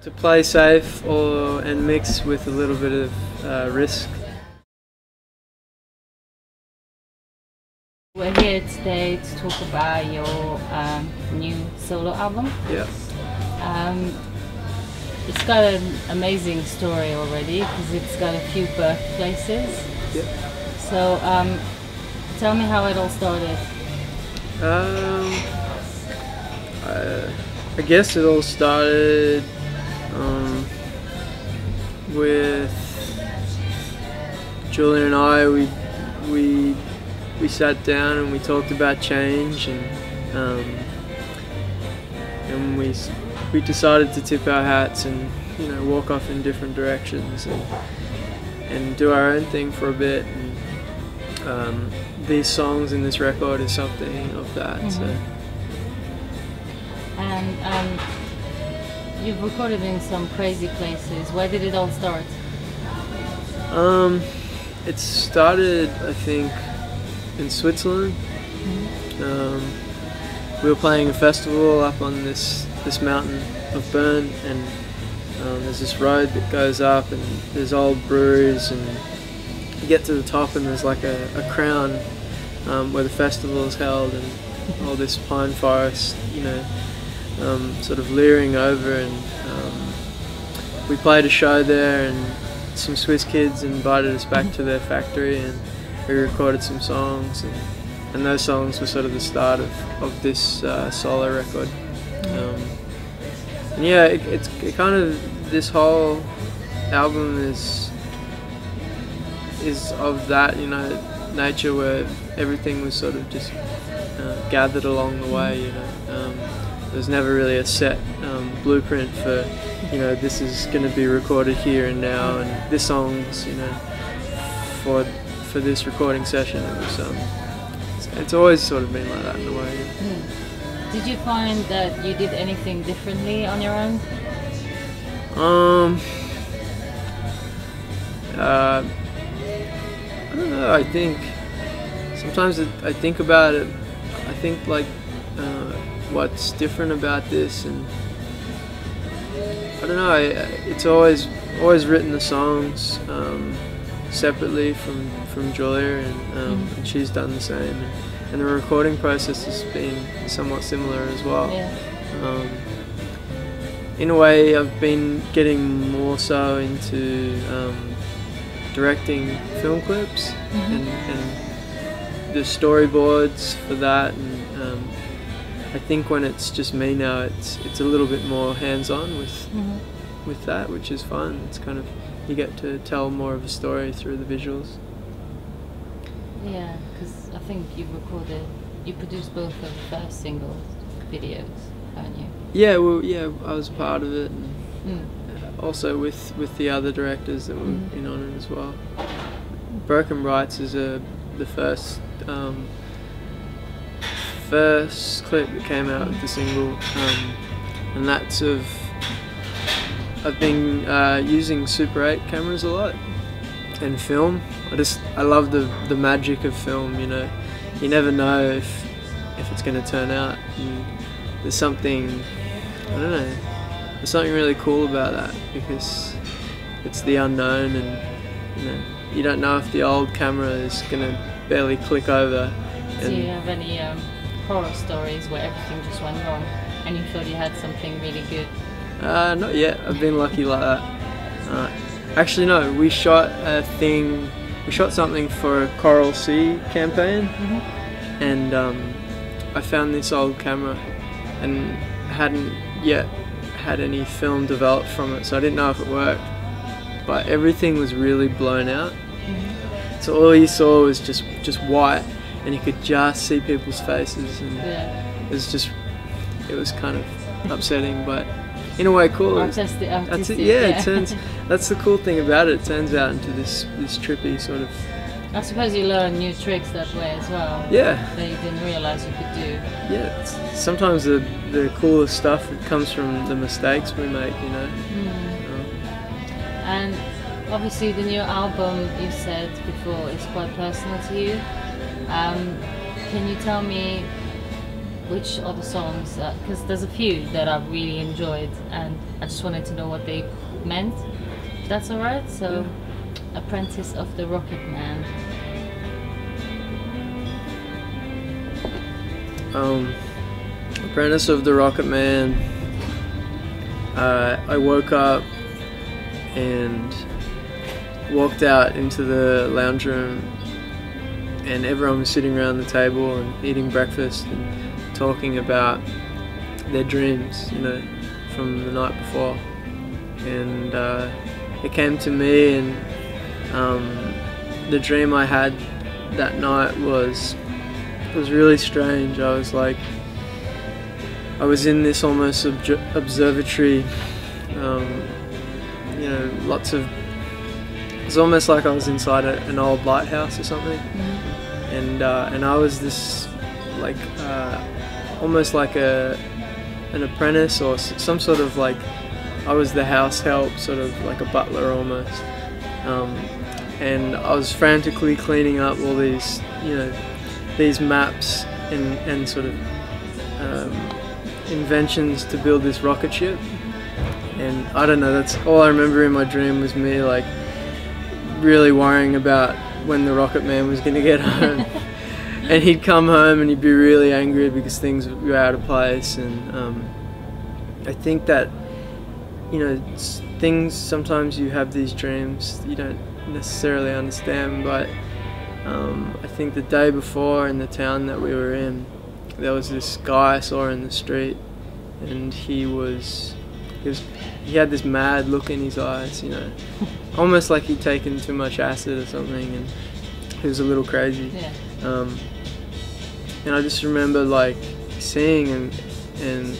to play safe and mix with a little bit of risk. We're here today to talk about your new solo album. Yeah. It's got an amazing story already because it's got a few birthplaces. Yeah. So tell me how it all started. I guess it all started with Julia and I. We sat down and we talked about change, and we decided to tip our hats and walk off in different directions and do our own thing for a bit. And these songs in this record is something of that. Mm-hmm. So. And you've recorded in some crazy places. Where did it all start? It started, I think, in Switzerland. Mm-hmm. We were playing a festival up on this mountain of Bern, and there's this road that goes up, and there's old breweries, and you get to the top, and there's like a crown where the festival is held, and all this pine forest, sort of leering over, and we played a show there, and some Swiss kids invited us back to their factory, and we recorded some songs, and those songs were sort of the start of this solo record. And yeah, it kind of, this whole album is of that nature, where everything was sort of just gathered along the way. There's never really a set blueprint for this is going to be recorded here and now, and this song's for this recording session. It was it's always sort of been like that in a way. Did you find that you did anything differently on your own? I don't know. I think sometimes I think about it. I think like what's different about this, and I don't know. It's always written the songs separately from Julia, and she's done the same, and the recording process has been somewhat similar as well. Yeah. In a way, I've been getting more so into directing film clips, and the storyboards for that, and I think when it's just me now, it's a little bit more hands-on with that, which is fun. It's kind of, you get to tell more of a story through the visuals. Yeah, because I think you produced both of the first single videos, haven't you? Yeah, well, yeah, I was part of it, and also with the other directors that were in on it as well. Broken Brights is the first clip that came out of the single, and that's I've been using Super 8 cameras a lot, and film. I love the magic of film. You never know if it's going to turn out. And there's something, I don't know, there's something really cool about that, because it's the unknown, and you don't know if the old camera is going to barely click over. Do you have any horror stories where everything just went wrong and you thought you had something really good? Not yet. I've been lucky like that. Actually, no. We shot something for a Coral Sea campaign, and I found this old camera and hadn't yet had any film developed from it, so I didn't know if it worked. But everything was really blown out, so all you saw was just white, and you could just see people's faces, and it was kind of upsetting, but in a way cool. Artistic, that's it. yeah. That's the cool thing about it. It turns out into this trippy sort of. I suppose you learn new tricks that way as well. Yeah. That you didn't realise you could do. Yeah. Sometimes the coolest stuff comes from the mistakes we make. And obviously the new album, you said before, is quite personal to you. Can you tell me which are the songs, because there's a few that I've really enjoyed, and I just wanted to know what they meant, if that's alright. So, Apprentice of the Rocket Man. Apprentice of the Rocket Man. I woke up and walked out into the lounge room, and everyone was sitting around the table and eating breakfast and talking about their dreams, you know, from the night before. And it came to me, and the dream I had that night was really strange. I was like, I was in this almost observatory, you know, lots of, it's almost like I was inside an old lighthouse or something. And I was this, like, almost like an apprentice or some sort of, like, I was the house help, sort of like a butler almost. And I was frantically cleaning up all these, you know, these maps and sort of inventions to build this rocket ship. And I don't know, that's all I remember in my dream was me like really worrying about when the Rocket Man was going to get home. And he'd come home and he'd be really angry because things were out of place. And I think that, you know, things, sometimes you have these dreams you don't necessarily understand, but I think the day before in the town that we were in, there was this guy I saw in the street, and he had this mad look in his eyes, you know, almost like he'd taken too much acid or something, and he was a little crazy. Yeah. And I just remember like seeing and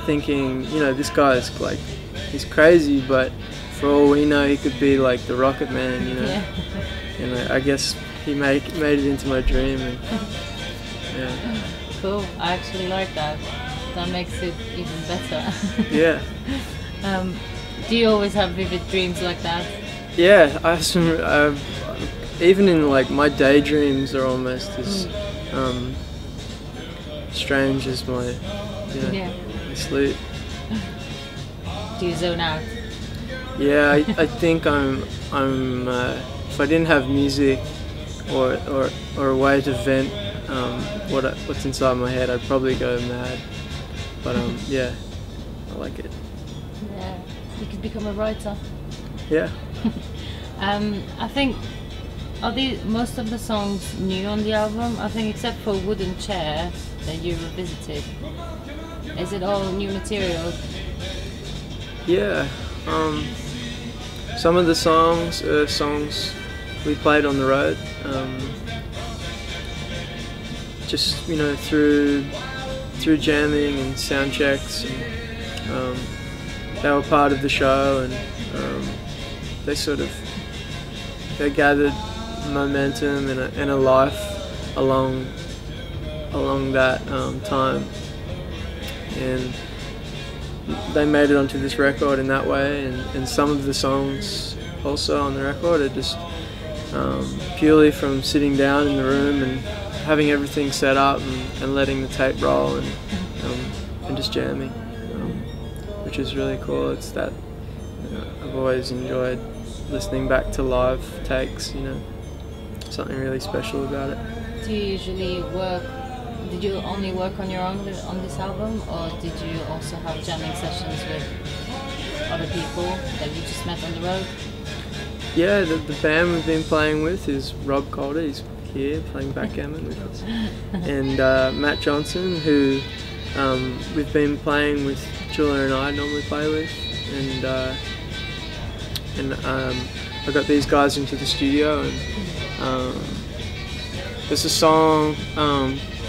thinking, you know, this guy's like, he's crazy, but for all we know, he could be like the Rocket Man, you know. Yeah. And I guess he made it into my dream. And, yeah. Cool. I actually like that. That makes it even better. Yeah. Do you always have vivid dreams like that? Yeah, I have some. Even in like my daydreams are almost as strange as my, you know, my sleep. Do you zone out? Yeah, I think I'm. If I didn't have music or a way to vent what's inside my head, I'd probably go mad. But yeah, I like it. Yeah, you could become a writer. Yeah. I think, are most of the songs new on the album? I think except for Wooden Chair that you revisited. Is it all new material? Yeah. Some of the songs are songs we played on the road. Just, you know, through jamming and sound checks, and they were part of the show, and they gathered momentum and a life along that time, and they made it onto this record in that way. And some of the songs also on the record are just purely from sitting down in the room and having everything set up and letting the tape roll and just jamming, which is really cool. It's that, you know, I've always enjoyed listening back to live takes, you know, something really special about it. Do you usually did you only work on your own on this album, or did you also have jamming sessions with other people that you just met on the road? Yeah, the band we've been playing with is Rob Calder, he's here playing backgammon with us, and Matt Johnson, who we've been playing with, Julia and I normally play with, and I got these guys into the studio, and there's a song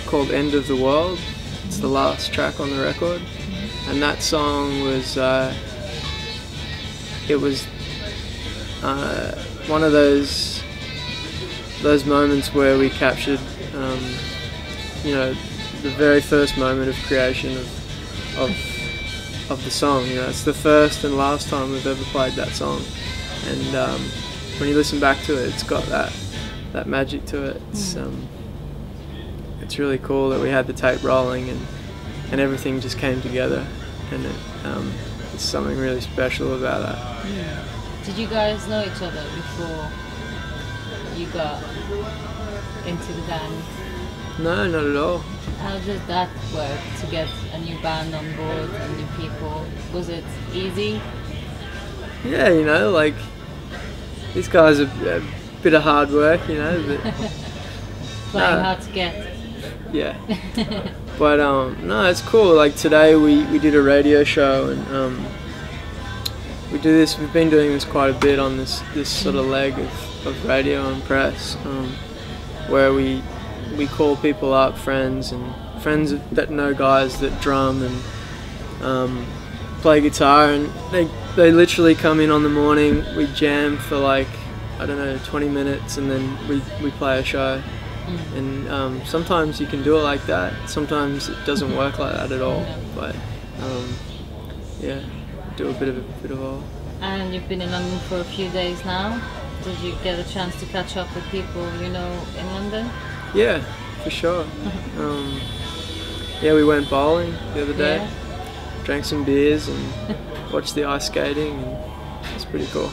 called End of the World. It's the last track on the record, and that song was one of those moments where we captured, you know, the very first moment of creation of the song. You know, it's the first and last time we've ever played that song, and when you listen back to it, it's got that magic to it. it's really cool that we had the tape rolling and everything just came together, and it's something really special about that. Did you guys know each other before you got into the band? No, not at all. How did that work, to get a new band on board and new people? Was it easy? Yeah, you know, like, these guys are a bit of hard work, you know, but Playing hard to get. yeah. But no, it's cool. Like today we did a radio show, and we do this. We've been doing this quite a bit on this sort of leg of radio and press, where we call people up, friends that know guys that drum and play guitar, and they literally come in on the morning. We jam for like, I don't know, 20 minutes, and then we play a show. And sometimes you can do it like that. Sometimes it doesn't work like that at all. But yeah, do a bit of all. And you've been in London for a few days now. Did you get a chance to catch up with people you know in London? Yeah, for sure. Yeah, we went bowling the other day. Drank some beers and watched the ice skating, and it's pretty cool.